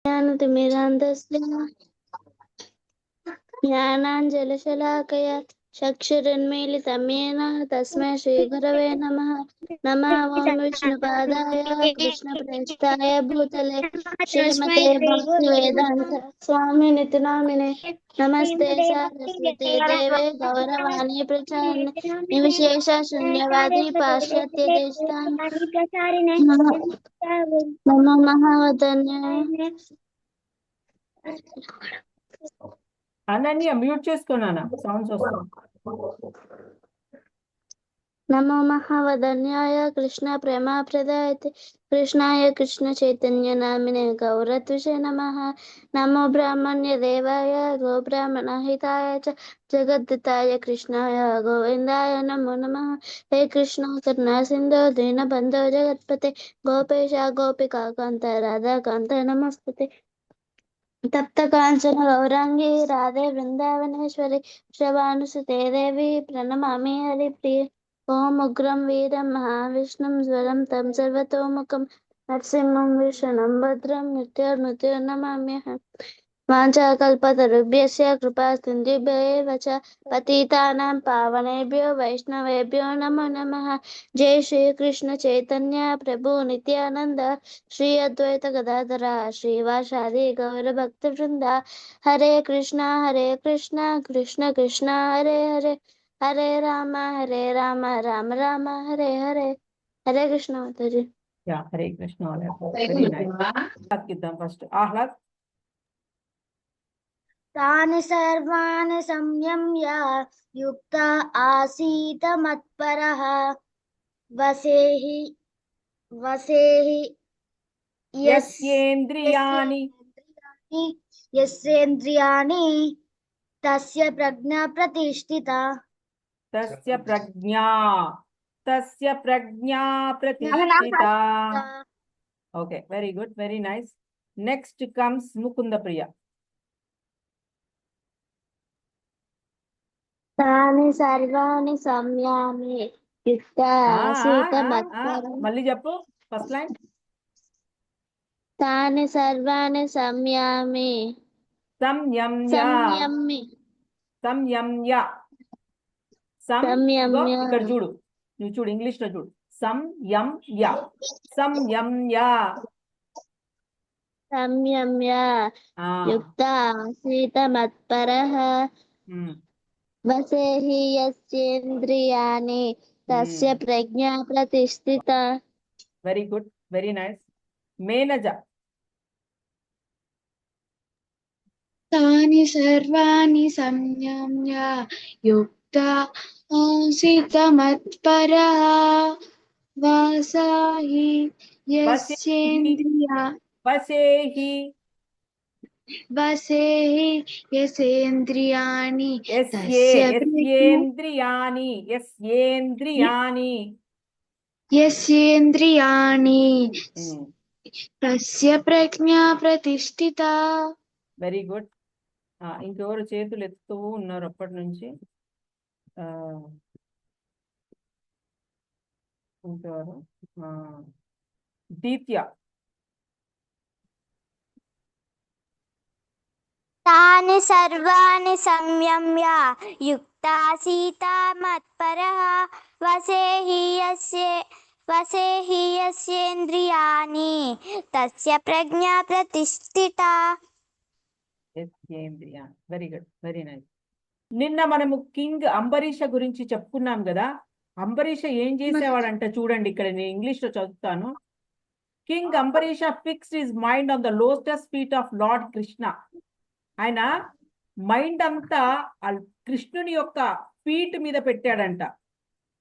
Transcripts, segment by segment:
ज्ञानतिमिरान्धस्य ज्ञानाञ्जनशलाकया चक्षुरुन्मीलितं येन तस्मै श्रीगुरवे नमः। नमः ॐ विष्णुपादाय कृष्णप्रेष्ठाय भूतले श्रीमते भक्तिवेदान्त स्वामिनिति नामिने। नमस्ते सारस्वते देवे गौरवाणी प्रचारिणे निर्विशेष शून्यवादी पाश्चात्य देशतारिणे नमो महावदन्याय। అనన్య మ్యూట్ చేసుకున్నానా సౌండ్స్ వస్తుంది. नमो महावदन्याय कृष्ण प्रेमाप्रदायते कृष्णाय कृष्ण चैतन्य नामिने गौरत्विषे नमः। नमो ब्राह्मण्य देवाय गो ब्राह्मणहिताय च जगद्दिताय कृष्णाय गोविन्दाय नमो नमः। हे कृष्ण करुणा सिन्धो दीनबन्धो जगत्पते गोपेश गोपिका कान्त राधा कान्त नमस्ते। तप्त कांचन गौरांगी राधे वृंदावनेश्वरी श्रवानुसुते देवी प्रणमामि हरिप्रिये। ओम उग्रं वीरं महाविष्णुं ज्वरं तं सर्वतोमुखं नरसिंहं विष्णुं भद्रं मृत्युर्नमाम्यहम्। वाञ्छाकल्पतरुभ्यश्च कृपासिन्धुभ्यो एव च पतितानां पावनेभ्यो वैष्णवेभ्यो नमो नमः। जय श्री कृष्ण चैतन्य प्रभु नित्यानंद श्री अद्वैत गदाधर श्रीवासादि गौरभक्तवृंद। हरे Krishna Krishna Krishna Hare Hare Hare Ram Ram Ram Hare Hare. Hare Krishna Mataji. Yeah Hare Krishna. Very nice. కిద్దాం ఫస్ట్ ఆహ్లాద్. तानि सर्वाणि संयम्य युक्त आसीत मत्परः वसेहि యస్యేంద్రియాణి यस्येन्द्रियाणि तस्य प्रज्ञा प्रतिष्ठिता। తస్య ప్రజ్ఞా ప్రతిష్ఠిత. Okay, very good, very nice. Next comes Mukunda Priya. तानि सर्वाणि संयामि युक्त आसीत मत्परः। మళ్ళీ చెప్పు ఫస్ట్ లైన్. तानि सर्वाणि संयामि సంయమ్య సంయమ్య संयम्य ఇక్కడ చూడు, నువ్వు చూడు ఇంగ్లీష్ లో చూడు. సంయమ్య సంయమ్య संयम्य युक्त आसीत मत्परः वसेहि यस्येन्द्रियाणि तस्य प्रज्ञा प्रतिष्ठिता। Very good, very nice. మేనజ. तानि सर्वाणि संयम्य युक्त आसीत मत्परः वसेहि यस्येन्द्रियाणि तस्य प्रज्ञा प्रतिष्ठिता. Very good. ఇంకెవరు చేతులు ఎత్తుతూ ఉన్నారు అప్పటి నుంచి? ఇంకెవరు? దీత్య. तानि सर्वाणि संयम्य युक्तासीत मत्परः वसेहि यस्येन्द्रियाणि तस्य प्रज्ञा प्रतिष्ठिता। Very good, very nice. నిన్న మనము కింగ్ అంబరీష గురించి చెప్పుకున్నాం కదా. అంబరీష ఏం చేసేవాడంట చూడండి, ఇక్కడ నేను ఇంగ్లీష్ లో చదువుతాను. King Ambarisha fixed his mind on the lotus feet of lord Krishna. ఆయన మైండ్ అంతా కృష్ణుని యొక్క ఫీట్ మీద పెట్టాడంట.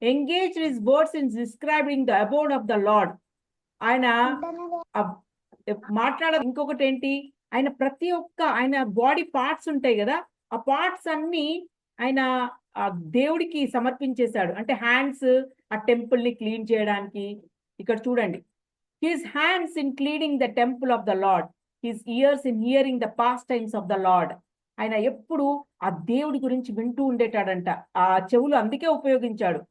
Engage his words in describing the abode of the lord. ఆయన మాట్లాడాలి. ఇంకొకటి ఏంటి, ఆయన ప్రతి ఒక్క ఆయన బాడీ పార్ట్స్ ఉంటాయి కదా, ఆ పార్ట్స్ అన్ని ఆయన దేవుడికి సమర్పించేశాడు. అంటే హ్యాండ్స్ ఆ టెంపుల్ ని క్లీన్ చేయడానికి. ఇక్కడ చూడండి, his hands in cleaning the temple of the lord, his years in hearing the past times of the lord. ఆయన ఎప్పుడు ఆ దేవుడి గురించి వింటూ ఉండేటాడంట. ఆ చెవులు అందుకే ఉపయోగించాడు,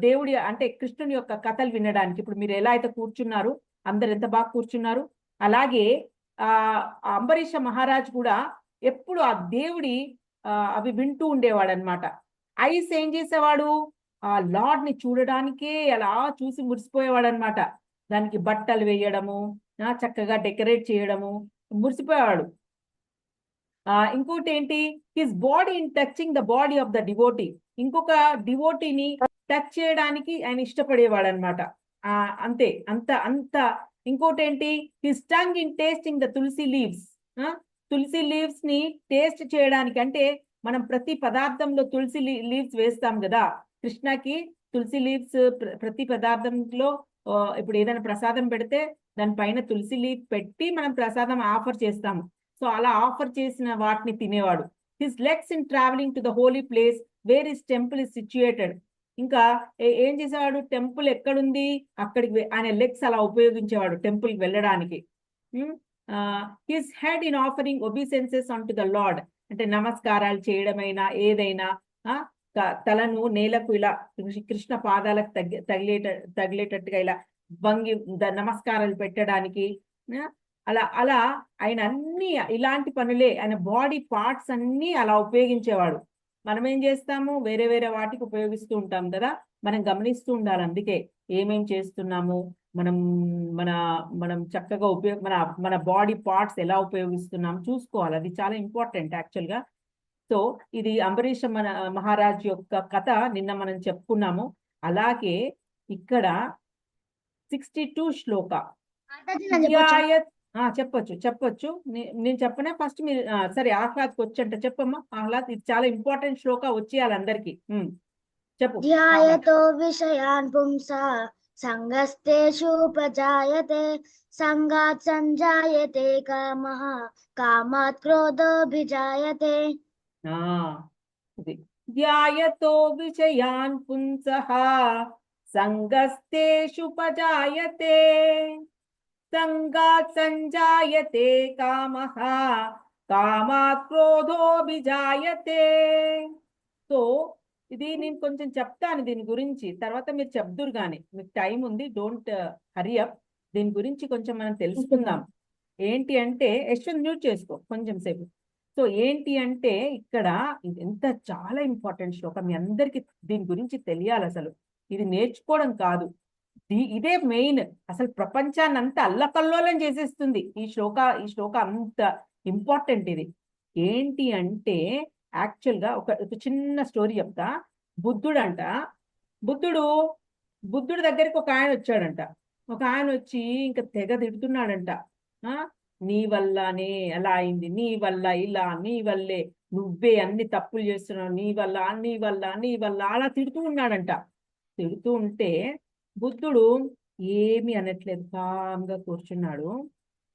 దేవుడి అంటే కృష్ణుని యొక్క కథలు వినడానికి. ఇప్పుడు మీరు ఎలా అయితే కూర్చున్నారు, అందరు ఎంత బాగా కూర్చున్నారు, అలాగే ఆ అంబరీష మహారాజ్ కూడా ఎప్పుడు ఆ దేవుడి అవి వింటూ ఉండేవాడు అనమాట. ఐస్ ఏం చేసేవాడు, ఆ లార్డ్ ని చూడడానికే అలా చూసి మురిసిపోయేవాడు అనమాట. దానికి బట్టలు వేయడము, చక్కగా డెకరేట్ చేయడము, మురిసిపోయేవాడు. ఇంకోటి ఏంటి, his body in touching the body of the devotee, ఇంకొక డివోటీని టచ్ చేయడానికి ఆయన ఇష్టపడేవాడు అనమాట. అంతే, అంత అంత. ఇంకోటి ఏంటి, his tongue in tasting the tulsi leaves, tulsi leaves ని టేస్ట్ చేయడానికి. అంటే మనం ప్రతి పదార్థంలో తులసి లీవ్స్ వేస్తాం కదా, కృష్ణకి తులసి లీవ్స్ ప్రతి పదార్థంలో. ఇప్పుడు ఏదైనా ప్రసాదం పెడితే దానిపైన తులసి లీవ్ పెట్టి మనం ప్రసాదం ఆఫర్ చేస్తాము. సో అలా ఆఫర్ చేసిన వాటిని తినేవాడు. His legs in travelling to the holy place where his temple is situated. ఇంకా ఏం చేసేవాడు, టెంపుల్ ఎక్కడుంది అక్కడికి ఆయన లెగ్స్ అలా ఉపయోగించేవాడు టెంపుల్కి వెళ్ళడానికి. His head in offering obeisances on to the lord, అంటే నమస్కారాలు చేయడమైనా ఏదైనా తలను నేలకు ఇలా కృష్ణ పాదాలకు తగిలేటట్టుగా ఇలా వంగి నమస్కారాలు పెట్టడానికి. అలా అలా ఆయన అన్ని ఇలాంటి పనులే, ఆయన బాడీ పార్ట్స్ అన్ని అలా ఉపయోగించేవాడు. మనం ఏం చేస్తాము, వేరే వేరే వాటికి ఉపయోగిస్తూ ఉంటాం కదా, మనం గమనిస్తూ ఉండాలి. అందుకే ఏమేం చేస్తున్నాము మనం, మన మనం చక్కగా మన మన బాడీ పార్ట్స్ ఎలా ఉపయోగిస్తున్నాం చూసుకోవాలి. అది చాలా ఇంపార్టెంట్ యాక్చువల్గా. సో ఇది అంబరీష మహారాజ్ యొక్క కథ నిన్న మనం చెప్పుకున్నాము. అలాగే ఇక్కడ 62 శ్లోక చెప్పొచ్చు. నేను చెప్పనే ఫస్ట్ మీరు సరే ఆహ్లాద్కి వచ్చంట చెప్పమ్మా. ఆహ్లాద్, ఇది చాలా ఇంపార్టెంట్ శ్లోక, వచ్చేయాలి అందరికి. చెప్పు. ధ్యాయతో విషయాన్ పుంసా సంగస్తేషుపజాయతే సంగాత్ సంజాయతే కామః కామాత్ క్రోధోభిజాయతే. ధ్యాయతో విషయాన్ పుంసః సంగస్తేషుపజాయతే సంగాత్ సంజాయతే కామః కామాత్ క్రోధోభిజాయతే. సో ఇది నేను కొంచెం చెప్తాను దీని గురించి, తర్వాత మీరు చెప్దురు కానీ, మీకు టైం ఉంది, డోంట్ హరీ అప్. దీని గురించి కొంచెం మనం తెలుసుకుందాం. ఏంటి అంటే, యశ్వంత్ మ్యూట్ చేసుకో కొంచెం సేపు. సో ఏంటి అంటే ఇక్కడ ఎంత చాలా ఇంపార్టెంట్ శ్లోకం, మీ అందరికి దీని గురించి తెలియాలి. అసలు ఇది నేర్చుకోవడం కాదు, ఇదే మెయిన్. అసలు ప్రపంచాన్ని అంతా అల్లకల్లోలం చేసేస్తుంది ఈ శ్లోక అంత ఇంపార్టెంట్. ఇది ఏంటి అంటే యాక్చువల్గా ఒక చిన్న స్టోరీ చెప్తా. బుద్ధుడు దగ్గరికి ఒక ఆయన వచ్చాడంట. ఒక ఆయన వచ్చి ఇంకా తెగ తిడుతున్నాడంట. నీ వల్లనే అలా అయింది, నీ వల్ల ఇలా, నీ వల్లే, నువ్వే అన్ని తప్పులు చేస్తున్నావు, నీ వల్ల అలా తిడుతూ ఉన్నాడంట. తిడుతూ ఉంటే బుద్ధుడు ఏమి అనట్లేదు, కామ్గా కూర్చున్నాడు.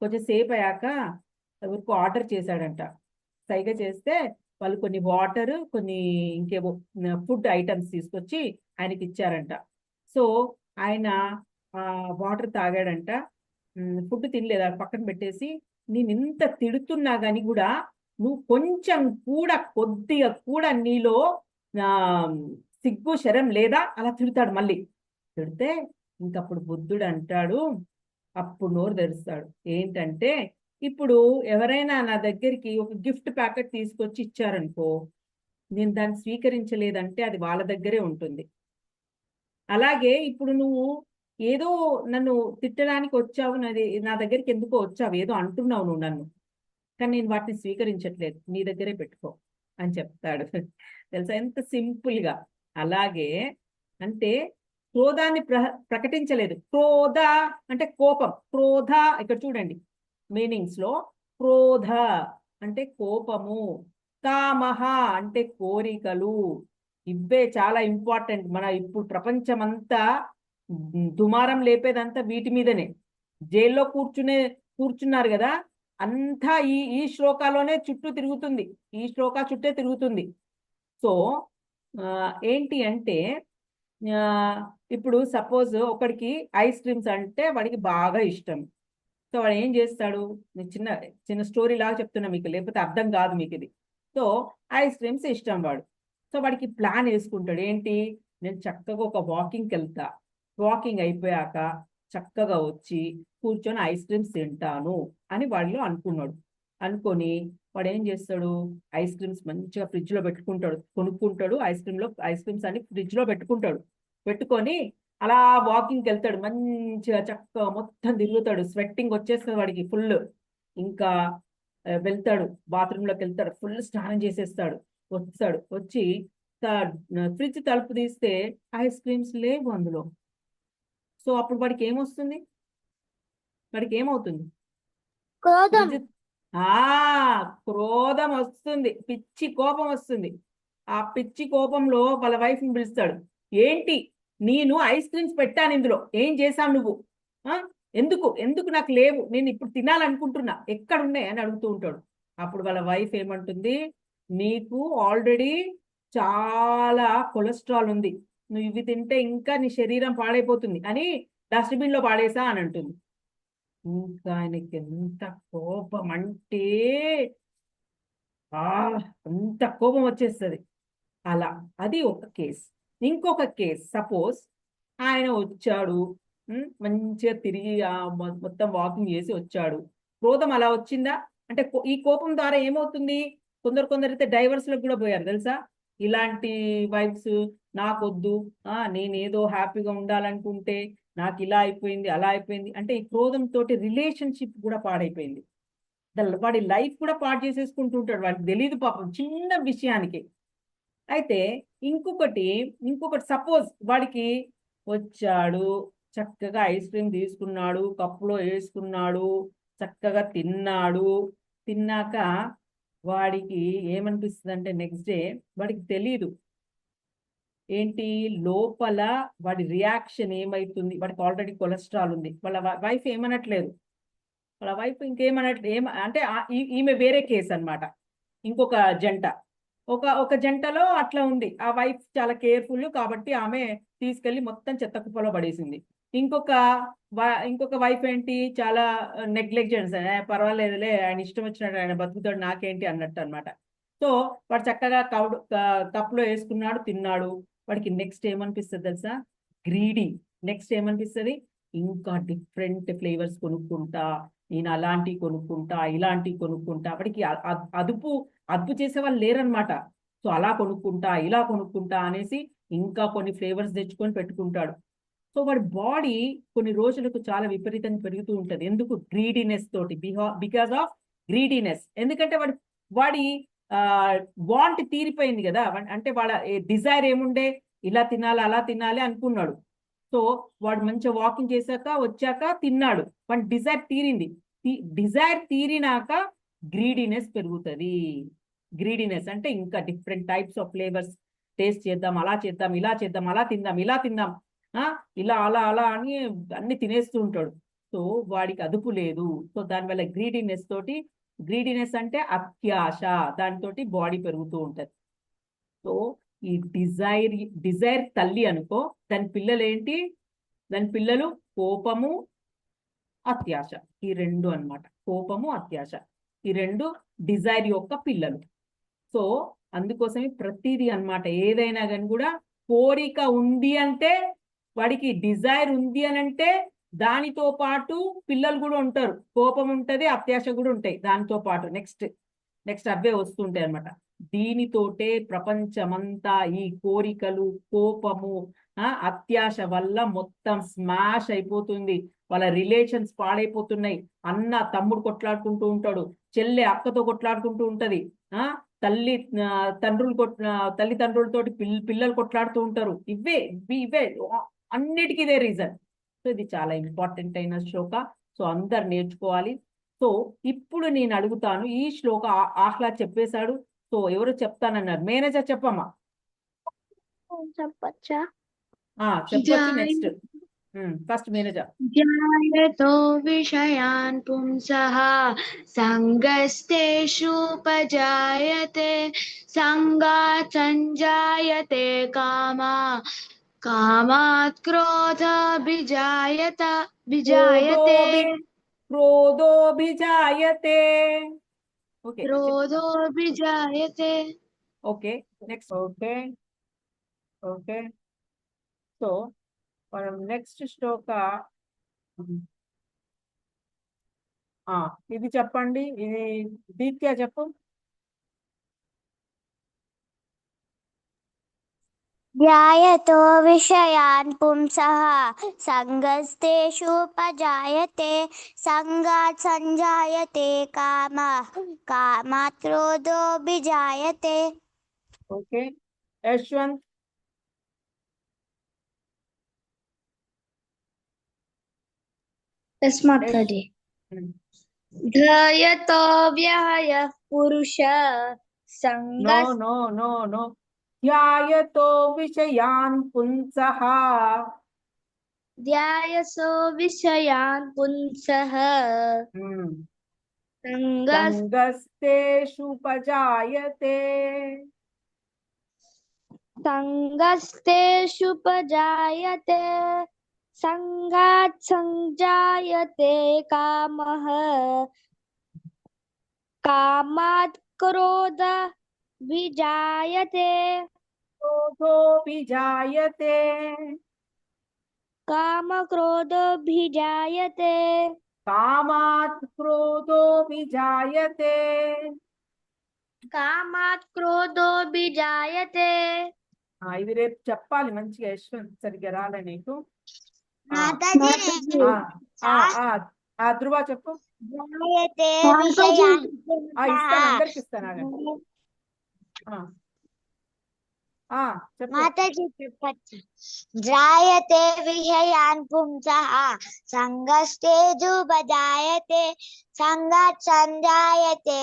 కొంచెం సేపు అయ్యాక ఎవరికి ఆర్డర్ చేశాడంట. సైగ చేస్తే వాళ్ళు కొన్ని వాటర్, కొన్ని ఇంకేవో ఫుడ్ ఐటమ్స్ తీసుకొచ్చి ఆయనకి ఇచ్చారంట. సో ఆయన వాటర్ తాగాడంట, ఫుడ్ తినలేదు, అది పక్కన పెట్టేసి, నేను ఇంత తిడుతున్నా కానీ కూడా నువ్వు కొంచెం కూడా కొద్దిగా కూడా నీలో సిగ్గు శరం లేదా, అలా తిడతాడు. మళ్ళీ తిడితే ఇంకప్పుడు బుద్ధుడు అంటాడు, అప్పుడు నోరు తెరుస్తాడు. ఏంటంటే, ఇప్పుడు ఎవరైనా నా దగ్గరికి ఒక గిఫ్ట్ ప్యాకెట్ తీసుకొచ్చి ఇచ్చారనుకో, నేను దాన్ని స్వీకరించలేదంటే అది వాళ్ళ దగ్గరే ఉంటుంది. అలాగే ఇప్పుడు నువ్వు ఏదో నన్ను తిట్టడానికి వచ్చావు, నా దగ్గరికి ఎందుకో వచ్చావు, ఏదో అంటున్నావు నువ్వు నన్ను, కానీ నేను వాటిని స్వీకరించట్లేదు, నీ దగ్గరే పెట్టుకో అని చెప్తాడు. తెలుసా ఎంత సింపుల్గా. అలాగే అంటే క్రోధాన్ని ప్రకటించలేదు. క్రోధ అంటే కోపం, క్రోధ ఇక్కడ చూడండి మీనింగ్స్ లో. క్రోధ అంటే కోపము, కామహ అంటే కోరికలు. ఇవే చాలా ఇంపార్టెంట్. మన ఇప్పుడు ప్రపంచమంతా దుమారం లేపేదంతా వీటి మీదనే. జైల్లో కూర్చున్నారు కదా, అంతా ఈ శ్లోకాలోనే చుట్టూ తిరుగుతుంది, ఈ శ్లోక చుట్టే తిరుగుతుంది. సో ఏంటి అంటే, ఇప్పుడు సపోజ్ ఒకడికి ఐస్ క్రీమ్స్ అంటే వాడికి బాగా ఇష్టం. సో వాడు ఏం చేస్తాడు, చిన్న చిన్న స్టోరీ లాగా చెప్తున్నా మీకు, లేకపోతే అర్థం కాదు మీకు ఇది. సో ఐస్ క్రీమ్స్ ఇష్టం వాడు. సో వాడికి ప్లాన్ వేసుకుంటాడు, ఏంటి, నేను చక్కగా ఒక వాకింగ్కి వెళ్తా, వాకింగ్ అయిపోయాక చక్కగా వచ్చి కూర్చొని ఐస్ క్రీమ్స్ తింటాను అని వాడిలో అనుకున్నాడు. అనుకొని వాడు ఏం చేస్తాడు, ఐస్ క్రీమ్స్ మంచిగా ఫ్రిడ్జ్ లో పెట్టుకుంటాడు, కొనుక్కుంటాడు. ఐస్ క్రీమ్స్ అన్ని ఫ్రిడ్జ్ లో పెట్టుకుంటాడు. పెట్టుకొని అలా వాకింగ్కి వెళ్తాడు. మంచిగా చక్కగా మొత్తం తిరుగుతాడు. స్వెట్టింగ్ వచ్చేస్తుంది వాడికి ఫుల్. ఇంకా వెళ్తాడు, బాత్రూంలోకి వెళ్తాడు, ఫుల్ స్నానం చేసేస్తాడు. వచ్చి ఫ్రిడ్జ్ తలుపు తీస్తే ఐస్ క్రీమ్స్ లేవు అందులో. సో అప్పుడు వాడికి ఏమొస్తుంది, వాడికి ఏమవుతుంది, క్రోధం. ఫ్రిడ్జ్ క్రోధం వస్తుంది, పిచ్చి కోపం వస్తుంది. ఆ పిచ్చి కోపంలో వాళ్ళ వైఫ్ ని పిలుస్తాడు. ఏంటి, నేను ఐస్ క్రీమ్స్ పెట్టాను, ఇందులో ఏం చేశావు నువ్వు, ఎందుకు ఎందుకు నాకు లేవు, నేను ఇప్పుడు తినాలనుకుంటున్నా, ఎక్కడున్నాయి అని అడుగుతూ ఉంటాడు. అప్పుడు వాళ్ళ వైఫ్ ఏమంటుంది, నీకు ఆల్రెడీ చాలా కొలెస్ట్రాల్ ఉంది, నువ్వు ఇవి తింటే ఇంకా నీ శరీరం పాడైపోతుంది అని డస్ట్బిన్ లో పాడేసా అని అంటుంది. ఇంకా ఆయనకి ఎంత కోపం అంటే అంత కోపం వచ్చేస్తుంది. అలా అది ఒక కేసు. ఇంకొక కేసు, సపోజ్ ఆయన వచ్చాడు, మంచిగా తిరిగి మొత్తం వాకింగ్ చేసి వచ్చాడు. క్రోధం అలా వచ్చిందా అంటే ఈ కోపం ద్వారా ఏమవుతుంది, కొందరైతే డైవర్స్లకు కూడా పోయారు తెలుసా. ఇలాంటి వైఫ్స్, నాకొద్దు, నేనేదో హ్యాపీగా ఉండాలనుకుంటే నాకు ఇలా అయిపోయింది అలా అయిపోయింది అంటే ఈ క్రోధంతో రిలేషన్షిప్ కూడా పాడైపోయింది. వాడి లైఫ్ కూడా పాడు చేసేసుకుంటూ ఉంటాడు, వాడికి తెలియదు పాపం చిన్న విషయానికి. అయితే ఇంకొకటి సపోజ్ వాడికి వచ్చాడు, చక్కగా ఐస్ క్రీమ్ తీసుకున్నాడు, కప్పులో వేసుకున్నాడు, చక్కగా తిన్నాడు. తిన్నాక వాడికి ఏమనిపిస్తుంది అంటే నెక్స్ట్ డే వాడికి తెలీదు ఏంటి లోపల వాడి రియాక్షన్ ఏమైతుంది. వాడికి ఆల్రెడీ కొలెస్ట్రాల్ ఉంది. వాళ్ళ వైఫ్ ఏమనట్లేదు, వాళ్ళ వైఫ్ ఇంకేమనట్లేదు. అంటే ఈమె వేరే కేసు అన్నమాట. ఇంకొక జంట, ఒక జంటలో అట్లా ఉంది. ఆ వైఫ్ చాలా కేర్ఫుల్ కాబట్టి ఆమె తీసుకెళ్లి మొత్తం చెత్త కుప్పలో పడేసింది. ఇంకొక వైఫ్ ఏంటి, చాలా నెగ్లెక్జెన్స్, పర్వాలేదులే ఆయన ఇష్టం వచ్చినట్టు ఆయన బతుకుతాడు నాకేంటి అన్నట్టు అనమాట. సో వాడు చక్కగా కప్లో వేసుకున్నాడు, తిన్నాడు. వాడికి నెక్స్ట్ ఏమనిపిస్తుంది తెలుసా, గ్రీడీ. నెక్స్ట్ ఏమనిపిస్తుంది, ఇంకా డిఫరెంట్ ఫ్లేవర్స్ కొనుక్కుంటా, నేను అలాంటివి కొనుక్కుంటా, ఇలాంటివి కొనుక్కుంటా. వాడికి అదుపు చేసే వాళ్ళు లేరనమాట. సో అలా కొనుక్కుంటా, ఇలా కొనుక్కుంటా అనేసి ఇంకా కొన్ని ఫ్లేవర్స్ తెచ్చుకొని పెట్టుకుంటాడు. సో వాడి బాడీ కొన్ని రోజులకు చాలా విపరీతంగా పెరుగుతూ ఉంటుంది. ఎందుకు, గ్రీడీనెస్ తోటి, బికాస్ ఆఫ్ గ్రీడీనెస్. ఎందుకంటే వాడి వాంట్ తీరిపోయింది కదా. అంటే వాళ్ళ డిజైర్ ఏముండే, ఇలా తినాలి అలా తినాలి అనుకున్నాడు. సో వాడు మంచిగా వాకింగ్ వచ్చాక తిన్నాడు, వాడి డిజైర్ తీరింది. డిజైర్ తీరినాక గ్రీడీనెస్ పెరుగుతుంది. గ్రీడీనెస్ అంటే ఇంకా different types of flavours taste చేద్దాం, అలా చేద్దాం, ఇలా చేద్దాం, అలా తిందాం, ఇలా తిందాం, ఇలా అలా అలా అని అన్ని తినేస్తూ ఉంటాడు. సో వాడికి అదుపు లేదు. సో దానివల్ల గ్రీడీనెస్ అంటే అత్యాశ, దానితోటి బాడీ పెరుగుతూ ఉంటది. సో ఈ డిజైర్ తల్లి అనుకో, దాని పిల్లలు ఏంటి, దాని పిల్లలు కోపము, అత్యాశ. ఈ రెండు అన్నమాట, కోపము, అత్యాశ, ఈ రెండు డిజైర్ యొక్క పిల్లలు. సో అందుకోసమే ప్రతిదీ అన్నమాట, ఏదైనా కానీ కూడా కోరిక ఉంది అంటే, వాడికి డిజైర్ ఉంది అని అంటే దానితో పాటు పిల్లలు కూడా ఉంటారు, కోపం ఉంటది, అత్యాశ కూడా ఉంటాయి దానితో పాటు. నెక్స్ట్ అవే వస్తుంటాయి అనమాట. దీనితోటే ప్రపంచమంతా ఈ కోరికలు, కోపము, అత్యాశ వల్ల మొత్తం స్మాష్ అయిపోతుంది. వాళ్ళ రిలేషన్స్ పాడైపోతున్నాయి. అన్న తమ్ముడు కొట్లాడుకుంటూ ఉంటాడు, చెల్లె అక్కతో కొట్లాడుకుంటూ ఉంటది, తల్లిదండ్రులతోటి పిల్లలు కొట్లాడుతూ ఉంటారు. ఇవే అన్నిటికీ ఇదే రీజన్. సో ఇది చాలా ఇంపార్టెంట్ అయిన శ్లోక. సో అందరు నేర్చుకోవాలి. సో ఇప్పుడు నేను అడుగుతాను, ఈ శ్లోక ఆహ్లాద్ చెప్పేశాడు. సో ఎవరు చెప్తానన్నారు, మేనేజర్ చెప్పమ్మా. చెప్పచ్చా? చెప్పొచ్చు. Next first manager. జ్ఞాయతో విషయాన్ పుంసః సంగస్తేషుపజాయతే సంగాత్ సంజాయతే కామాత్ క్రోధోభిజాయతే. Okay next. ఓకే సో మనం నెక్స్ట్ శ్లోక ఇది చెప్పండి, ఇది దీత్య చెప్పు. ధ్యాయతో విషయాన్ పుంసః సంగస్తేషుపజాయతే సంగాత్ సంజాయతే కామః కామాత్ క్రోధోభిజాయతే. ఓకే, యశ్వంత్. తస్మాత్పదే ధ్యాయతో వ్యయః పురుషः నో సంగస్ నో నో నో ధ్యాయతో విషయాన్ పుంసః ధ్యాయసో విషయాన్ పుంసః సంగస్ సంగస్తేషుపజాయతే సంగస్తేషుపజాయతే సంగాత్ సంజాయతే కామః కామాత్ క్రోధ విజాయతే క్రోధోభిజాయతే కామక్రోధోభిజాయతే కామాత్ క్రోధోభిజాయతే. కామాత్ క్రోధోభిజాయతే. ఇది రేపు చెప్పాలి మంచిగా, యశ్వంత్. సరిగ్గా రాలే నీకు. ధ్రువ చెప్పు. ఇస్తాను, అందరికి ఇస్తాను. మాతాజీ చెప్పచ్చు. ధ్యాయతే విషయాన్ పుంసః సంగస్తేజుపజాయతే సంగాత్ సంజాయతే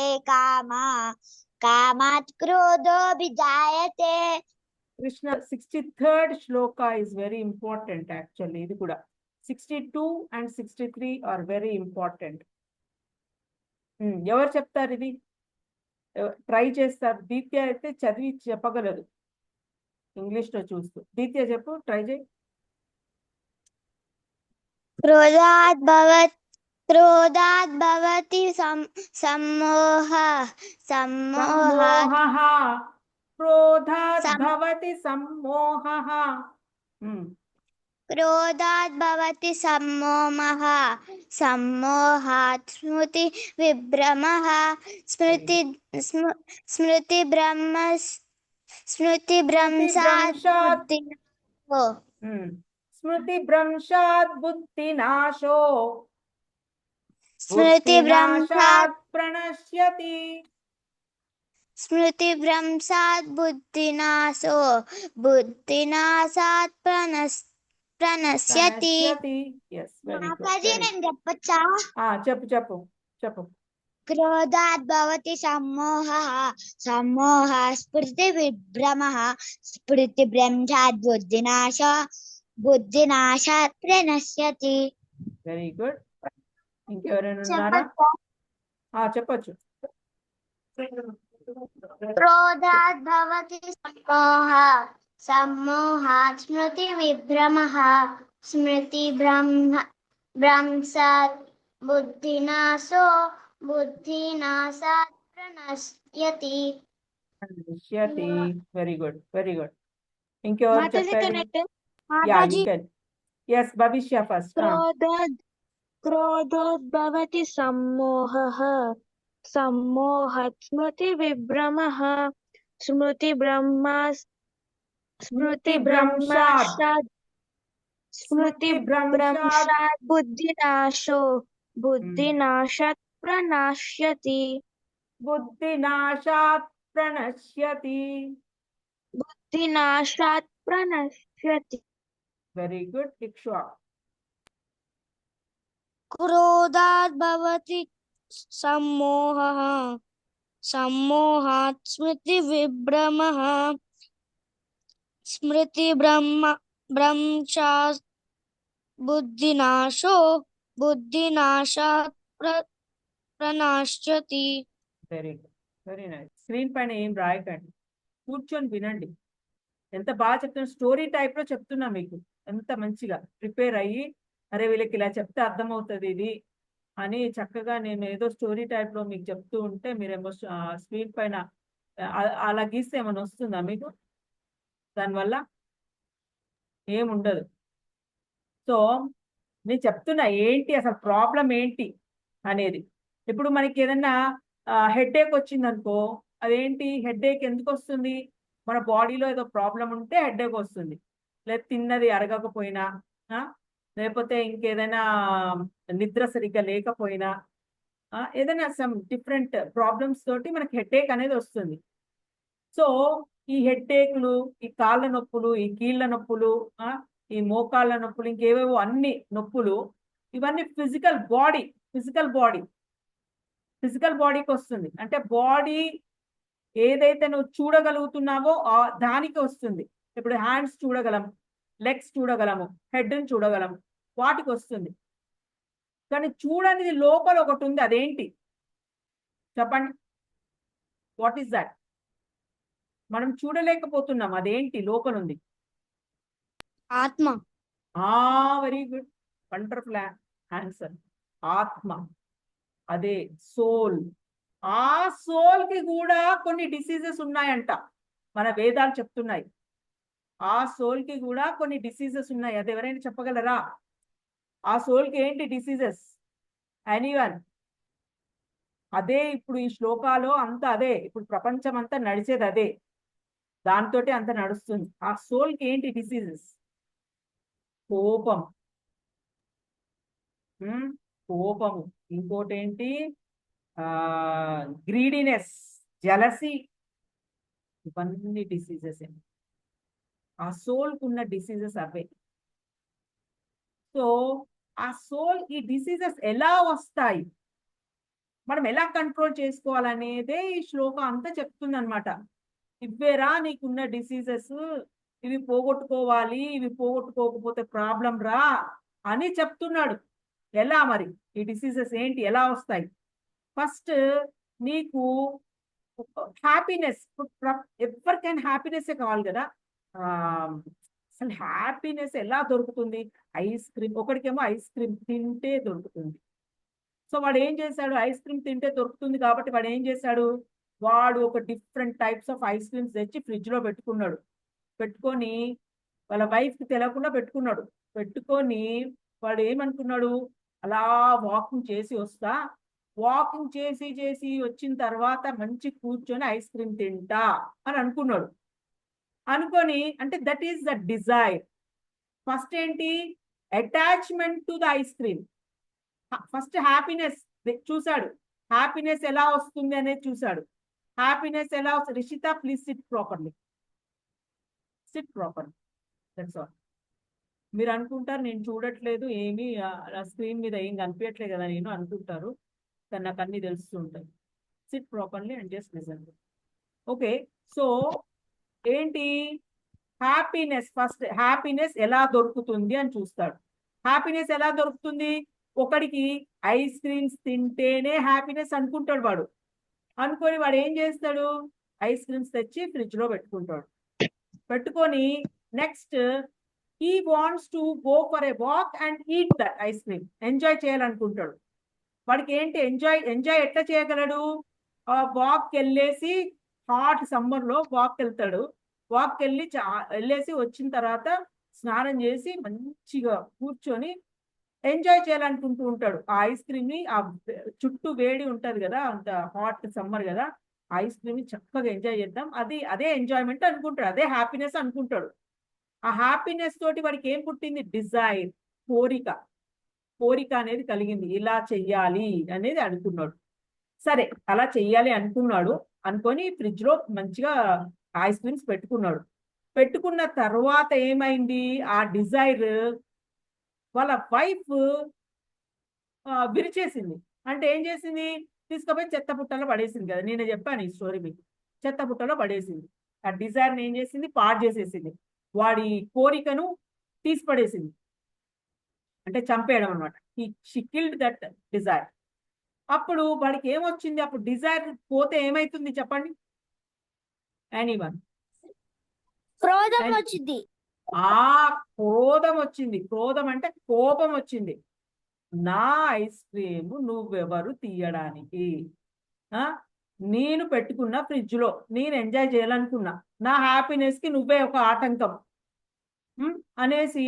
కామాత్ క్రోధోభిజాయతే. Krishna 63rd Shloka is very important actually. ఇది కూడా 62 and 63 are very important. ఎవరు చెప్తారు ఇది? ట్రై చేస్తారు. దీత్య అయితే చదివి చెప్పగలదు ఇంగ్లీష్ లో చూస్తూ. దీత్య చెప్పు, ట్రై చేయి. క్రోధాత్ భవతి సమ్మోహః క్రోధాత్ భవతి సమ్మోహః. క్రోధాత్ భవతి సమ్మోహాత్ స్మృతి విభ్రమః స్మృతిభ్రంశాత్ బుద్ధినాశో ప్రణశ్యతి. స్మృతిభ్రంశాత్ బుద్ధినాశాత్ ప్రణశ్యతి. Yes, very good. మాతాజీ నేను చెప్పచ్చా? చెప్పు. క్రోధాత్ భవతి సమ్మోహ స్మృతి విభ్రమః స్మృతిభ్రంశాత్ బుద్ధినాశాత్ ప్రణశ్యతి. Very good. ఇంకెవరైనా ఉన్నారా? చెప్పచ్చు. క్రోధాత్ భవతి సమ్మోహాత్ స్మృతి విభ్రమః స్మృతిభ్రంశాత్ బుద్ధినాశాత్ ప్రణశ్యతి. Very good, very good. ఇంకెవరు చెప్పండి? Yes, Bhavishya first. క్రోధోద్భవతి సమ్మోహః సమ్మోహాత్ స్మృతి విభ్రమః స్మృతిభ్రంశాత్ బుద్ధినాశాత్ ప్రణశ్యతి. Very good. ఇక్ష్వా. క్రోధాత్ భవతి సమ్మోహాత్ స్మృతి విభ్రమః స్మృతిభ్రంశాత్ బుద్ధినాశాత్ ప్రణశ్యతి. Very good, very nice. Screen పైన ఏం రాయకండి, కూర్చొని వినండి. ఎంత బాగా చెప్తున్నా, స్టోరీ టైప్ లో చెప్తున్నా మీకు. ఎంత మంచిగా ప్రిపేర్ అయ్యి, అరే వీళ్ళకి ఇలా చెప్తే అర్థమవుతుంది ఇది అని చక్కగా నేను ఏదో స్టోరీ టైప్ లో మీకు చెప్తూ ఉంటే మీరేమో స్క్రీన్ పైన అలా గీస్తే ఏమైనా వస్తుందా మీకు? దానివల్ల ఏముండదు. సో నేను చెప్తున్నా ఏంటి అసలు ప్రాబ్లం ఏంటి అనేది. ఇప్పుడు మనకి ఏదన్నా హెడేక్ వచ్చింది అనుకో, అదేంటి హెడేక్ ఎందుకు వస్తుంది? మన బాడీలో ఏదో ప్రాబ్లం ఉంటే హెడేక్ వస్తుంది. లేదా తిన్నది అరగకపోయినా, లేకపోతే ఇంకేదైనా నిద్ర సరిగ్గా లేకపోయినా, ఏదైనా సమ్ డిఫరెంట్ ప్రాబ్లమ్స్ తోటి మనకి హెడేక్ అనేది వస్తుంది. సో ఈ హెడేక్లు, ఈ కాళ్ళ నొప్పులు, ఈ కీళ్ళ నొప్పులు, ఈ మోకాళ్ళ నొప్పులు, ఇంకేవేవో అన్ని నొప్పులు, ఇవన్నీ ఫిజికల్ బాడీకి వస్తుంది. అంటే బాడీ ఏదైతే నువ్వు చూడగలుగుతున్నావో దానికి వస్తుంది. ఇప్పుడు హ్యాండ్స్ చూడగలం, లెగ్స్ చూడగలము, హెడ్ని చూడగలము, వాటికి వస్తుంది. కానీ చూడనిది లోపల ఒకటి ఉంది, అదేంటి చెప్పండి? What is that? మనం చూడలేకపోతున్నాం, అదేంటి లోపల ఉంది? ఆత్మ. Very good, wonderful answer. ఆత్మ, అదే సోల్. ఆ సోల్ కి కూడా కొన్ని డిసీజెస్ ఉన్నాయంట, మన వేదాలు చెప్తున్నాయి. ఆ సోల్ కి కూడా కొన్ని డిసీజెస్ ఉన్నాయి. అది ఎవరైనా చెప్పగలరా? ఆ సోల్ కి ఏంటి డిసీజెస్? ఎనీవన్? అదే ఇప్పుడు ఈ శ్లోకాలో అంతా అదే, ఇప్పుడు ప్రపంచం అంతా నడిచేది అదే, దాంతో అంత నడుస్తుంది. ఆ సోల్ కి ఏంటి డిసీజెస్? కోపం, కోపము, ఇంకోటి ఏంటి, గ్రీడీనెస్, జలసీ, ఇవన్నీ డిసీజెస్. ఆ సోల్కి ఉన్న డిసీజెస్ అవే. సో ఆ సోల్, ఈ డిసీజెస్ ఎలా వస్తాయి, మనం ఎలా కంట్రోల్ చేసుకోవాలనేదే ఈ శ్లోకం అంతా చెప్తుంది అనమాట. ఇవ్వేరా నీకున్న డిసీజెస్, ఇవి పోగొట్టుకోవాలి, ఇవి పోగొట్టుకోకపోతే ప్రాబ్లం రా అని చెప్తున్నాడు. ఎలా మరి ఈ డిసీజెస్ ఏంటి, ఎలా వస్తాయి? ఫస్ట్ నీకు హ్యాపీనెస్, ఎవరికైనా హ్యాపీనెస్ కావాలి కదా. అసలు హ్యాపీనెస్ ఎలా దొరుకుతుంది? ఐస్ క్రీమ్, ఒకడికేమో ఐస్ క్రీమ్ తింటే దొరుకుతుంది. సో వాడు ఏం చేశాడు? ఐస్ క్రీమ్ తింటే దొరుకుతుంది కాబట్టి వాడు ఏం చేశాడు? వాడు ఒక different types of ice creams తెచ్చి ఫ్రిడ్జ్ లో పెట్టుకున్నాడు. పెట్టుకొని వాళ్ళ వైఫ్కి తెలియకుండా పెట్టుకున్నాడు. పెట్టుకొని వాడు ఏమనుకున్నాడు? అలా వాకింగ్ చేసి వస్తా, వాకింగ్ చేసి చేసి వచ్చిన తర్వాత మంచి కూర్చొని ఐస్ క్రీమ్ తింటా అని అనుకున్నాడు. అనుకొని, అంటే that is the desire. First ఏంటి? Attachment to the ice cream. First happiness చూశాడు, హ్యాపీనెస్ ఎలా వస్తుంది అనేది చూశాడు. హ్యాపీనెస్ ఎలా వస్తుంది? Rishita please sit properly, that's all. మీరు అనుకుంటారు నేను చూడట్లేదు, ఏమి స్క్రీన్ మీద ఏం కనిపించట్లేదు కదా నేను అనుకుంటారు, కానీ నాకు అన్ని తెలుస్తూ ఉంటాయి. SIT properly and just listen. Okay, so ఏంటి హ్యాపీనెస్? ఫస్ట్ హ్యాపీనెస్ ఎలా దొరుకుతుంది అని చూస్తాడు. హ్యాపీనెస్ ఎలా దొరుకుతుంది? ఒకడికి ఐస్ క్రీమ్స్ తింటేనే హ్యాపీనెస్ అనుకుంటాడు వాడు. అనుకొని వాడు ఏం చేస్తాడు? ఐస్ క్రీమ్స్ తెచ్చి ఫ్రిడ్జ్ లో పెట్టుకుంటాడు. పెట్టుకొని next he wants to go for a walk and eat that ice cream. Enjoy చేయాలనుకుంటాడు. వాడికి ఏంటి ఎంజాయ్ ఎట్లా చేయగలడు? వాక్ వెళ్ళేసి, హాట్ సమ్మర్ లో వాక్ వెళ్తాడు. వాక్ వెళ్ళేసి వచ్చిన తర్వాత స్నానం చేసి మంచిగా కూర్చొని ఎంజాయ్ చేయాలనుకుంటూ ఉంటాడు. ఆ ఐస్ క్రీమ్ ని, ఆ చుట్టూ వేడి ఉంటది కదా, అంత హాట్ సమ్మర్ కదా, ఐస్ క్రీమ్ ని చక్కగా ఎంజాయ్ చేద్దాం, అదే ఎంజాయ్మెంట్ అనుకుంటాడు, అదే హ్యాపీనెస్ అనుకుంటాడు. ఆ హ్యాపీనెస్ తోటి వాడికి ఏం పుట్టింది? డిజైర్, కోరిక అనేది కలిగింది. ఇలా చెయ్యాలి అనేది అనుకున్నాడు. సరే అలా చెయ్యాలి అనుకున్నాడు. అనుకొని ఫ్రిడ్జ్ లో మంచిగా ఐస్ క్రీమ్స్ పెట్టుకున్నాడు. పెట్టుకున్న తర్వాత ఏమైంది? ఆ డిజైర్ వాళ్ళ వైఫ్ విరిచేసింది. అంటే ఏం చేసింది? తీసుకుపోయి చెత్త పుట్టలో పడేసింది కదా, నేను చెప్పాను ఈ స్టోరీ మీకు. చెత్త పుట్టలో పడేసింది. ఆ డిజైర్ని ఏం చేసింది? పాడు చేసేసింది. వాడి కోరికను తీసిపడేసింది, అంటే చంపేయడం అనమాట. She killed that desire. అప్పుడు వాడికి ఏమొచ్చింది? అప్పుడు డిజైర్ పోతే ఏమైతుంది చెప్పండి? ఎనీవన్? క్రోధం వచ్చింది. క్రోధం వచ్చింది. క్రోధం అంటే కోపం వచ్చింది. నా ఐస్ క్రీమ్ నువ్వెవరు తీయడానికి? నేను పెట్టుకున్న ఫ్రిడ్జ్ లో నేను ఎంజాయ్ చేయాలనుకున్నా, నా హ్యాపీనెస్ కి నువ్వే ఒక ఆటంకం అనేసి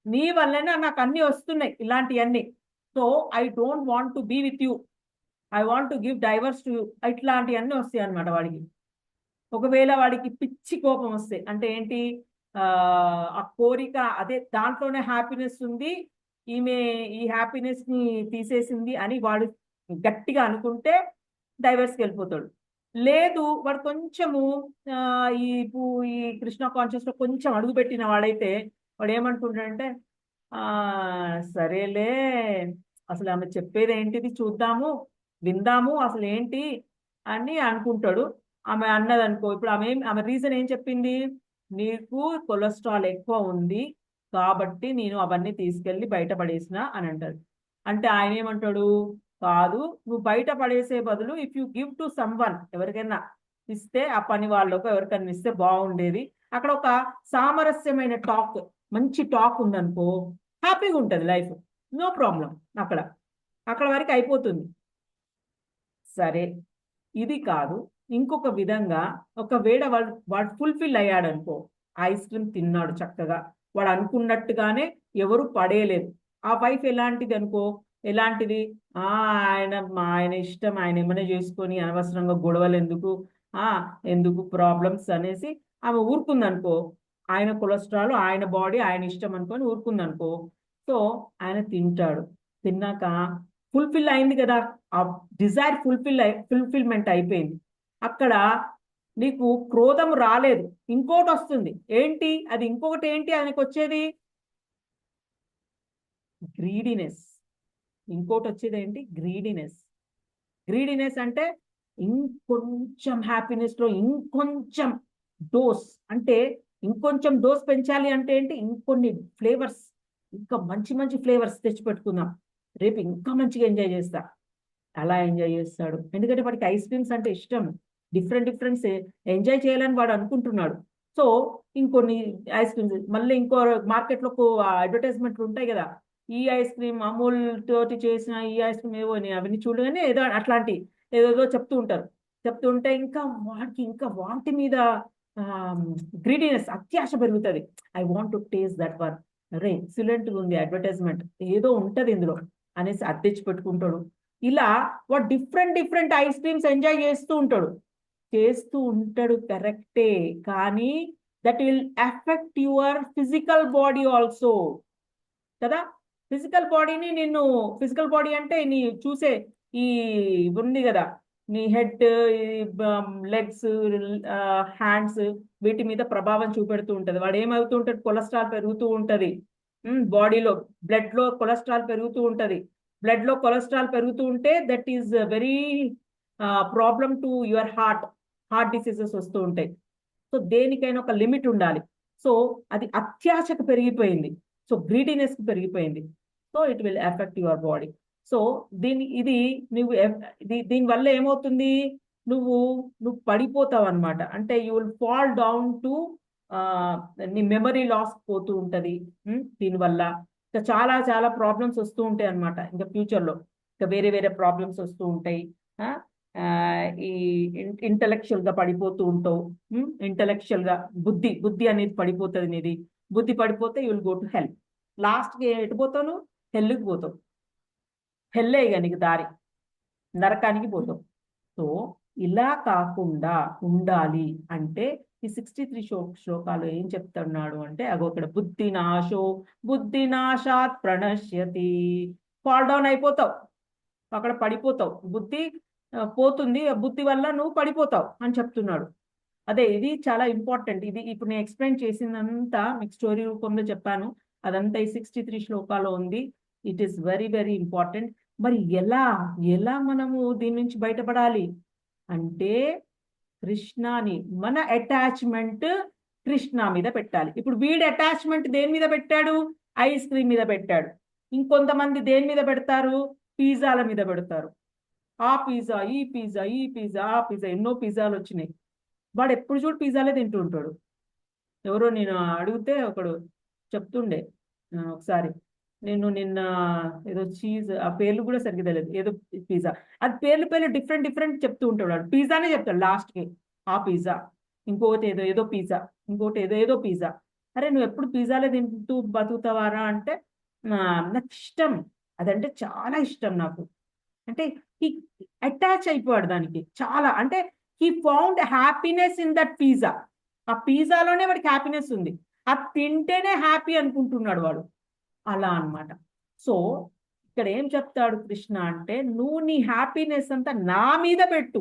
నీ వల్లనే నాకు అన్ని వస్తున్నాయి ఇలాంటివన్నీ. So I don't want to be with you, I want to give divorce to you, ఇట్లాంటివన్నీ వస్తాయి అనమాట వాడికి. ఒకవేళ వాడికి పిచ్చి కోపం వస్తే అంటే ఏంటి, ఆ కోరిక అదే దాంట్లోనే హ్యాపీనెస్ ఉంది, ఈమె ఈ హ్యాపీనెస్ ని తీసేసింది అని వాడు గట్టిగా అనుకుంటే డైవర్స్కి వెళ్ళిపోతాడు. లేదు వాడు కొంచెము ఆ, ఈ కృష్ణ కాన్షియస్ లో కొంచెం అడుగు పెట్టిన వాడైతే వాడు ఏమనుకుంటాడంటే, ఆ సరేలే, అసలు ఆమె చెప్పేది ఏంటిది చూద్దాము, విందాము అసలు ఏంటి అని అనుకుంటాడు. ఆమె అన్నదనుకో, ఇప్పుడు ఆమె రీజన్ ఏం చెప్పింది, నీకు కొలెస్ట్రాల్ ఎక్కువ ఉంది కాబట్టి నేను అవన్నీ తీసుకెళ్ళి బయట పడేసిన అని అంటాడు. అంటే ఆయన ఏమంటాడు, కాదు, నువ్వు బయట పడేసే బదులు if you give to someone, ఎవరికైనా ఇస్తే, ఆ పని వాళ్ళకు ఎవరికైనా ఇస్తే బాగుండేది. అక్కడ ఒక సామరస్యమైన టాక్, మంచి టాక్ ఉందనుకో, హ్యాపీగా ఉంటుంది లైఫ్, నో ప్రాబ్లం. అక్కడ అక్కడ వరకు అయిపోతుంది. సరే, ఇది కాదు, ఇంకొక విధంగా ఒకవేళ వాడు ఫుల్ఫిల్ అయ్యాడు అనుకో, ఐస్ క్రీమ్ తిన్నాడు చక్కగా, వాడు అనుకున్నట్టుగానే ఎవరు పడేయలేదు. ఆ వైఫ్ ఎలాంటిది అనుకో, ఎలాంటిది, ఆయన ఇష్టం, ఆయన ఏమైనా చేసుకొని అనవసరంగా గొడవలు ఎందుకు, ఆ ఎందుకు ప్రాబ్లమ్స్ అనేసి ఆమె ఊరుకుందనుకో, ఆయన కొలెస్ట్రాల్ ఆయన బాడీ ఆయన ఇష్టం అనుకొని ఊరుకుందనుకో, సో ఆయన తింటాడు. తిన్నాక ఫుల్ఫిల్ అయింది కదా, ఆ డిజైర్ ఫుల్ఫిల్మెంట్ అయిపోయింది. అక్కడ నీకు క్రోధం రాలేదు, ఇంకోటి వస్తుంది. ఏంటి అది, ఇంకొకటి ఏంటి ఆయనకు వచ్చేది, గ్రీడినెస్. ఇంకోటి వచ్చేది ఏంటి, గ్రీడినెస్. గ్రీడినెస్ అంటే ఇంకొంచెం హ్యాపీనెస్ లో ఇంకొంచెం డోస్, అంటే ఇంకొంచెం డోస్ పెంచాలి అంటే ఏంటి, ఇంకొన్ని ఫ్లేవర్స్, ఇంకా మంచి మంచి ఫ్లేవర్స్ తెచ్చిపెట్టుకుందాం, రేపు ఇంకా మంచిగా ఎంజాయ్ చేస్తా. అలా ఎంజాయ్ చేస్తాడు, ఎందుకంటే వాడికి ఐస్ క్రీమ్స్ అంటే ఇష్టం, డిఫరెంట్ డిఫరెంట్స్ ఎంజాయ్ చేయాలని వాడు అనుకుంటున్నాడు. సో ఇంకొన్ని ఐస్ క్రీమ్స్, మళ్ళీ ఇంకో మార్కెట్లో అడ్వర్టైజ్మెంట్లు ఉంటాయి కదా, ఈ ఐస్ క్రీమ్ అమూల్ తోటి చేసిన ఈ ఐస్ క్రీమ్ ఏవో, నేను అవన్నీ చూడగానే ఏదో అట్లాంటి ఏదేదో చెప్తూ ఉంటారు. చెప్తుంటే ఇంకా వాడికి ఇంకా వాటి మీద గ్రీడీనెస్, అత్యాశ పెరుగుతుంది. I want to taste that one, అరే ఎక్సలెంట్గా ఉంది అడ్వర్టైజ్మెంట్, ఏదో ఉంటది ఇందులో అనేసి అద్దెచ్చి పెట్టుకుంటాడు. ఇలా వాడు different different ice creams enjoy చేస్తూ ఉంటాడు కరెక్టే, కానీ that will effect your physical body also కదా. ఫిజికల్ బాడీని నిన్ను, ఫిజికల్ బాడీ అంటే నీ చూసే ఈ ఉంది కదా, నీ హెడ్, లెగ్స్, హ్యాండ్స్, వీటి మీద ప్రభావం చూపెడుతూ ఉంటది. వాడు ఏమవుతూ ఉంటాడు, కొలెస్ట్రాల్ పెరుగుతూ ఉంటది బాడీలో, బ్లడ్ లో కొలెస్ట్రాల్ పెరుగుతూ ఉంటది. బ్లడ్ లో కొలెస్ట్రాల్ పెరుగుతూ ఉంటే that is very problem to your heart diseases వస్తూ ఉంటాయి. సో దేనికైనా ఒక లిమిట్ ఉండాలి. సో అది అత్యాశకు పెరిగిపోయింది, సో గ్రీడీనెస్ కి పెరిగిపోయింది. So it will effect your body. So దీనివల్ల ఏమవుతుంది, నువ్వు పడిపోతావు అనమాట. అంటే you will fall down to, నీ మెమరీ లాస్ పోతూ ఉంటది దీనివల్ల. ఇంకా చాలా చాలా ప్రాబ్లమ్స్ వస్తూ ఉంటాయి అనమాట. ఇంకా ఫ్యూచర్ లో ఇంకా వేరే వేరే ప్రాబ్లమ్స్ వస్తూ ఉంటాయి. ఈ ఇంటలెక్చువల్ గా పడిపోతూ ఉంటావు. ఇంటలెక్చువల్ గా బుద్ధి అనేది పడిపోతుంది నీది. బుద్ధి పడిపోతే you will go to hell. Last కి ఎటు పోతావు, హెల్కి పోతావు. హెల్లే ఇక నీకు దారి, నరకానికి పోతావు. సో ఇలా కాకుండా ఉండాలి అంటే ఈ 63 శ్లోకాలు ఏం చెప్తున్నాడు అంటే, అగో ఇక్కడ బుద్ధి నాశాత్ ప్రణశ్యతి, ఫాల్ డౌన్ అయిపోతావు, అక్కడ పడిపోతావు, బుద్ధి పోతుంది, బుద్ధి వల్ల నువ్వు పడిపోతావు అని చెప్తున్నాడు. అదే ఇది చాలా ఇంపార్టెంట్. ఇది ఇప్పుడు నేను ఎక్స్ప్లెయిన్ చేసిందంతా మీకు స్టోరీ రూపంలో చెప్పాను, అదంతా ఈ 63 శ్లోకాలో ఉంది. It is very very important. మరి ఎలా మనము దీని నుంచి బయటపడాలి అంటే, కృష్ణాని, మన అటాచ్మెంట్ కృష్ణ మీద పెట్టాలి. ఇప్పుడు వీడి అటాచ్మెంట్ దేని మీద పెట్టాడు, ఐస్ క్రీమ్ మీద పెట్టాడు. ఇంకొంతమంది దేని మీద పెడతారు, పిజ్జాల మీద పెడతారు. ఆ పిజ్జా, ఈ పిజ్జా, ఆ పిజ్జా, ఎన్నో పిజ్జాలు వచ్చినాయి. వాడు ఎప్పుడు చూడు పిజ్జాలే తింటూ ఉంటాడు. ఎవరో నేను అడిగితే ఒకడు చెప్తుండే ఒకసారి, నేను నిన్న ఏదో చీజ్, ఆ పేర్లు కూడా సరిగ్గా తెలియదు, ఏదో పిజ్జా, అది పేర్లు డిఫరెంట్ చెప్తూ ఉంటాడు. వాడు పిజ్జానే చెప్తాడు లాస్ట్కి, ఆ పిజ్జా, ఇంకొకటి ఏదో పిజ్జా, ఇంకోటి ఏదో పిజ్జా. అరే నువ్వు ఎప్పుడు పిజ్జాలే తింటూ బతుకుతావారా అంటే నాకు ఇష్టం, అదంటే చాలా ఇష్టం నాకు. అంటే హీ అటాచ్ అయిపోయాడు దానికి చాలా. అంటే he found happiness in that pizza. ఆ పిజ్జాలోనే వాడికి హ్యాపీనెస్ ఉంది, అది తింటేనే హ్యాపీ అనుకుంటున్నాడు వాడు. అలా అన్నమాట. సో ఇక్కడ ఏం చెప్తాడు కృష్ణ అంటే, నువ్వు నీ హ్యాపీనెస్ అంతా నా మీద పెట్టు.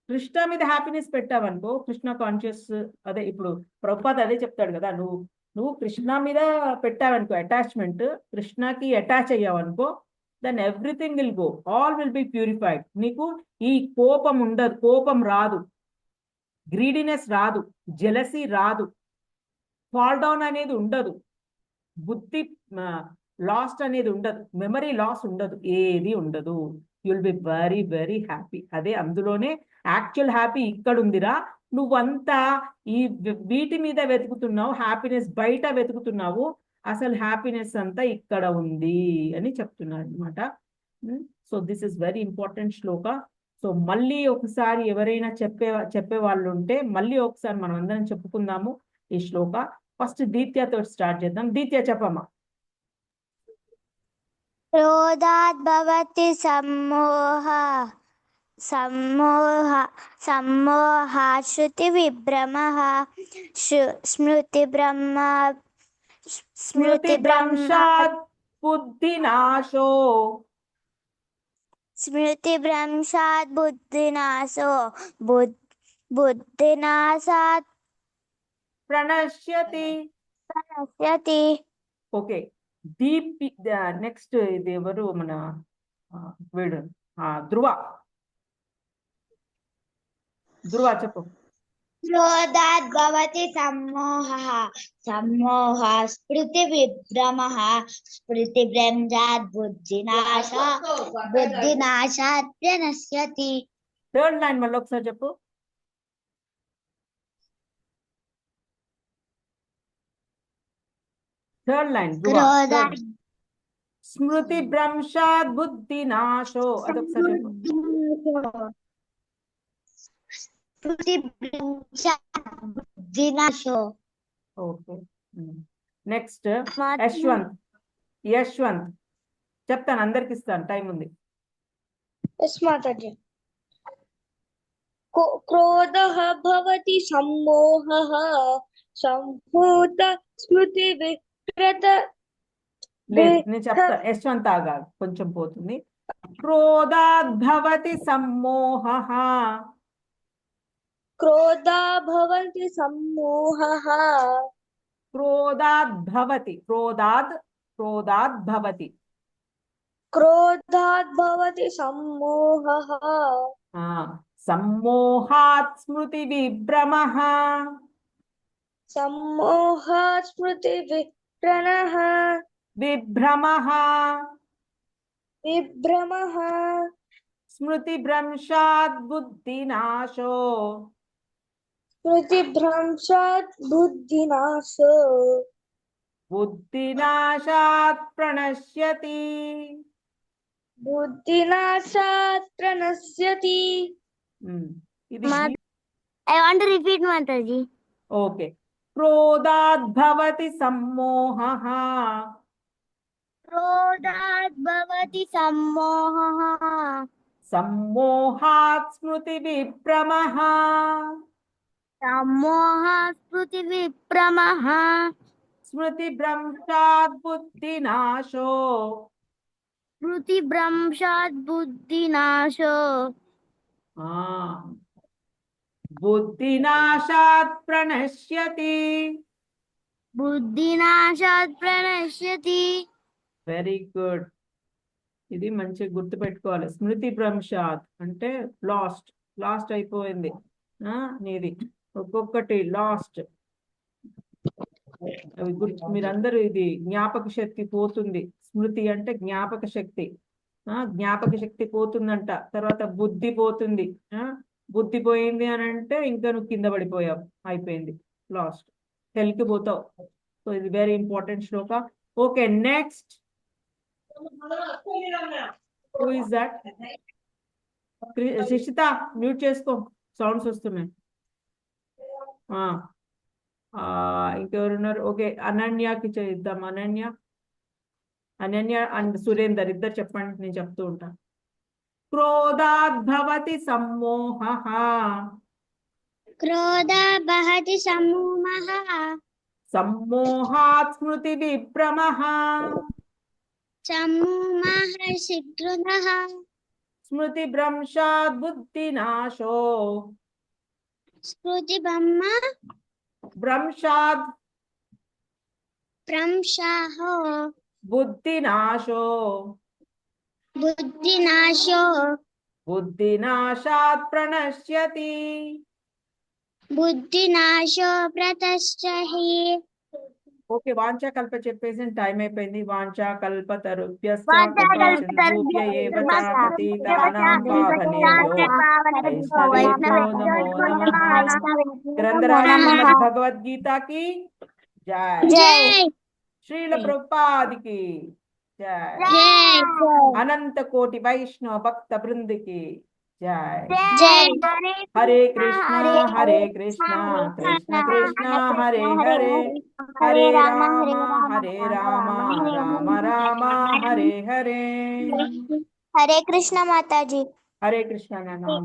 కృష్ణ మీద హ్యాపీనెస్ పెట్టావనుకో, కృష్ణ కాన్షియస్, అదే ఇప్పుడు ప్రభుపాద్ అదే చెప్తాడు కదా, నువ్వు కృష్ణ మీద పెట్టావనుకో అటాచ్మెంట్, కృష్ణకి అటాచ్ అయ్యావనుకో, then everything will go, all will be purified. నీకు ఈ కోపం ఉండదు, కోపం రాదు, గ్రీడినెస్ రాదు, జెలసీ రాదు, ఫాల్ డౌన్ అనేది ఉండదు, బుద్ధి లాస్ట్ అనేది ఉండదు, మెమరీ లాస్ ఉండదు, ఏది ఉండదు. You'll be very very happy. అదే అందులోనే యాక్చువల్ హ్యాపీ ఇక్కడ ఉందిరా. నువ్వంతా ఈ వీటి మీద వెతుకుతున్నావు, హ్యాపీనెస్ బయట వెతుకుతున్నావు, అసలు హ్యాపీనెస్ అంతా ఇక్కడ ఉంది అని చెప్తున్నాడు అనమాట. So this is very important Shloka. So మళ్ళీ ఒకసారి ఎవరైనా చెప్పే వాళ్ళు ఉంటే మళ్ళీ ఒకసారి మనం అందరం చెప్పుకుందాము ఈ శ్లోక. ఫస్ట్ దీత్యతో స్టార్ట్ చేద్దాం. దీత్య చెప్పమ్మా. క్రోధాత్ భవతి సమ్మోహాత్ శృతి విభ్రమః స్మృతిభ్రంశాత్ బుద్ధినాశో బుద్ధినాశాత్ ప్రణశ్యతి. ఓకే, నెక్స్ట్ ఇది ఎవరు మన వీడు ధ్రువ చెప్పు. క్రోధాత్ భవతి సమ్మోహః స్మృతి విభ్రమః స్మృతిభ్రంశాత్ బుద్ధినాశాత్ ప్రణశ్యతి. థర్డ్ లైన్ మళ్ళీ ఒకసారి చెప్పు. థర్డ్ లైన్ స్మృతి భ్రంశాత్ బుద్ధినాశో, అదొకసారి చెప్పు. ఓకే, నెక్స్ట్ యశ్వంత్ చెప్తాను, అందరికి ఇస్తాను, టైం ఉంది. క్రోధః భవతి సమ్మోహః సంభూత స్మృతి విక్రత. నేను చెప్తా, యశ్వంత్ ఆగా కొంచెం పోతుంది. క్రోధాద్భవతి సమ్మోహః. క్రోధాద్భవతి సమ్మోహః. క్రోధాద్భవతి క్రోధాద్భవతి సమ్మోహః. సమ్మోహాత్ స్మృతి విభ్రమః. సమ్మోహాత్ స్మృతి విభ్రమః. స్మృతిభ్రంశాత్ బుద్ధినాశో. బుద్ధినాశాత్ ప్రణశ్యతి. ఇది I want to repeat Mataji. Okay. క్రోధాద్భవతి సమ్మోహః. సమ్మోహాత్ స్మృతి విభ్రమః. స్మృతిభ్రంశాత్ బుద్ధినాశో. బుద్ధినాశాత్ ప్రణశ్యతి. Very good. ఇది మంచిగా గుర్తుపెట్టుకోవాలి. స్మృతి భ్రంశాత్ అంటే లాస్ట్ అయిపోయింది నీది, ఒక్కొక్కటి లాస్ట్. అవి మీరందరూ ఇది జ్ఞాపక శక్తి పోతుంది. స్మృతి అంటే జ్ఞాపక శక్తి, జ్ఞాపక శక్తి పోతుందంట. తర్వాత బుద్ధి పోతుంది. బుద్ధి పోయింది అని అంటే ఇంకా నువ్వు కింద పడిపోయావు, అయిపోయింది, లాస్ట్, హెల్కి పోతావు. సో ఇది very important shloka. Okay, next who is that? Shishita mute చేసుకో, సౌండ్స్ వస్తున్నాయి. ఇంకెవరున్నారు? ఓకే, అనన్యకి చేద్దాం. అనన్య అండ్ సురేందర్ ఇద్దరు చెప్పండి, నేను చెప్తూ ఉంటా. క్రోధాద్భవతి సమ్మోహః క్రోధాద్భవతి సమ్మోహః సమ్మోహాత్ స్మృతి విభ్రమః సమ్మోహః శీఘ్రః స్మృతి భ్రంశాత్ బుద్ధినాశో స్మృతి బ్రహ్మ భ్రంశాత్ భ్రంశః బుద్ధినాశో బుద్ధినాశో బుద్ధినాశాత్ ప్రణశ్యతి. బుద్ధినాశో ప్రతశ్చహి. ఓకే, వాంఛాకల్ప చెప్పేసి టైం అయిపోయింది. వాంఛాకల్పతరుభ్యశ్చ కృపా సింధుభ్య ఏవ చ పతితానాం పావనేభ్యో వైష్ణవేభ్యో నమో నమః. గ్రంథరాజ్ శ్రీమద్ భగవద్గీతకి జై. జై శ్రీల ప్రభుపాదికి జై. జై అనంత కోటి వైష్ణవ భక్త బృందికి జై. జై. హరే కృష్ణ కృష్ణ కృష్ణ హరే హరే, హరే రామ రామ రామ హరే హరే. హరే కృష్ణ మాతాజీ. హరే కృష్ణ నాన్న.